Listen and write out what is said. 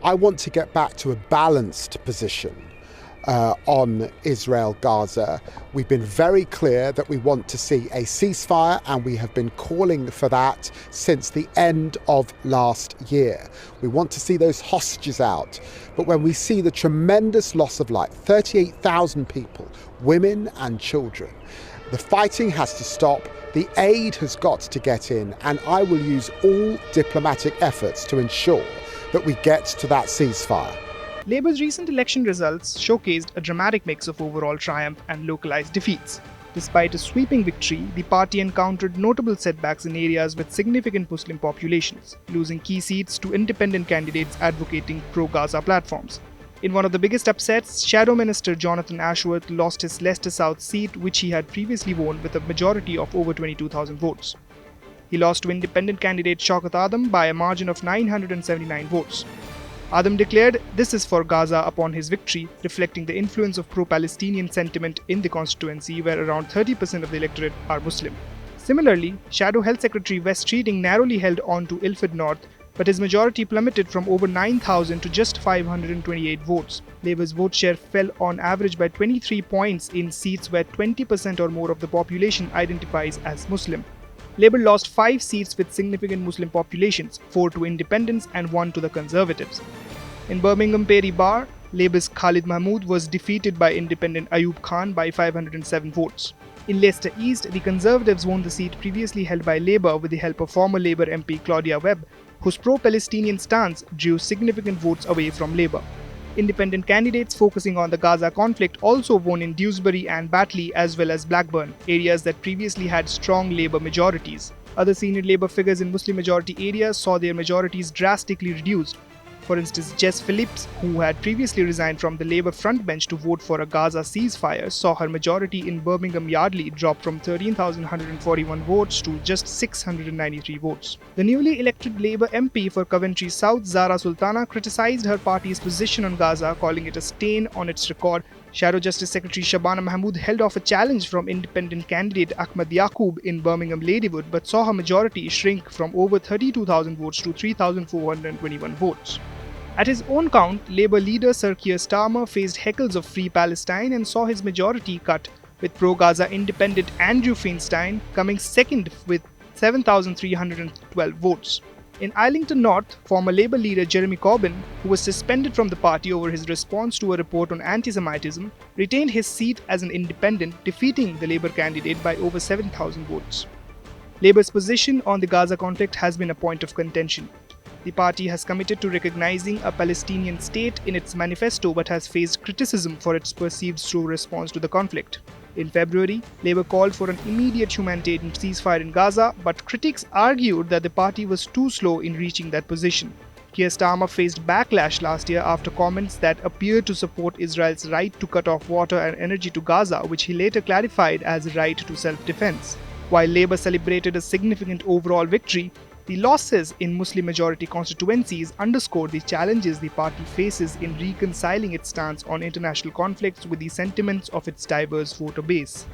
I want to get back to a balanced position on Israel-Gaza. We've been very clear that we want to see a ceasefire, and we have been calling for that since the end of last year. We want to see those hostages out. But when we see the tremendous loss of life, 38,000 people, women and children, the fighting has to stop. The aid has got to get in, and I will use all diplomatic efforts to ensure that we get to that ceasefire. Labour's recent election results showcased a dramatic mix of overall triumph and localised defeats. Despite a sweeping victory, the party encountered notable setbacks in areas with significant Muslim populations, losing key seats to independent candidates advocating pro-Gaza platforms. In one of the biggest upsets, Shadow Minister Jonathan Ashworth lost his Leicester South seat, which he had previously won with a majority of over 22,000 votes. He lost to independent candidate Shaukat Adam by a margin of 979 votes. Adam declared "This is for Gaza" upon his victory, reflecting the influence of pro-Palestinian sentiment in the constituency, where around 30% of the electorate are Muslim. Similarly, Shadow Health Secretary West Streeting narrowly held on to Ilford North, but his majority plummeted from over 9,000 to just 528 votes. Labour's vote share fell on average by 23 points in seats where 20% or more of the population identifies as Muslim. Labour lost 5 seats with significant Muslim populations, 4 to independents and 1 to the Conservatives. In Birmingham Peri Bar, Labour's Khalid Mahmood was defeated by independent Ayub Khan by 507 votes. In Leicester East, the Conservatives won the seat previously held by Labour with the help of former Labour MP Claudia Webb, whose pro-Palestinian stance drew significant votes away from Labour. Independent candidates focusing on the Gaza conflict also won in Dewsbury and Batley as well as Blackburn, areas that previously had strong Labour majorities. Other senior Labour figures in Muslim-majority areas saw their majorities drastically reduced. For instance, Jess Phillips, who had previously resigned from the Labour frontbench to vote for a Gaza ceasefire, saw her majority in Birmingham Yardley drop from 13,141 votes to just 693 votes. The newly elected Labour MP for Coventry South, Zara Sultana, criticised her party's position on Gaza, calling it a stain on its record. Shadow Justice Secretary Shabana Mahmood held off a challenge from independent candidate Ahmad Yaqub in Birmingham Ladywood, but saw her majority shrink from over 32,000 votes to 3,421 votes. At his own count, Labour leader Sir Keir Starmer faced heckles of Free Palestine and saw his majority cut, with pro-Gaza independent Andrew Feinstein coming second with 7,312 votes. In Islington North, former Labour leader Jeremy Corbyn, who was suspended from the party over his response to a report on anti-Semitism, retained his seat as an independent, defeating the Labour candidate by over 7,000 votes. Labour's position on the Gaza conflict has been a point of contention. The party has committed to recognizing a Palestinian state in its manifesto but has faced criticism for its perceived slow response to the conflict. In February, Labour called for an immediate humanitarian ceasefire in Gaza, but critics argued that the party was too slow in reaching that position. Keir Starmer faced backlash last year after comments that appeared to support Israel's right to cut off water and energy to Gaza, which he later clarified as a right to self-defense. While Labour celebrated a significant overall victory, the losses in Muslim-majority constituencies underscore the challenges the party faces in reconciling its stance on international conflicts with the sentiments of its diverse voter base.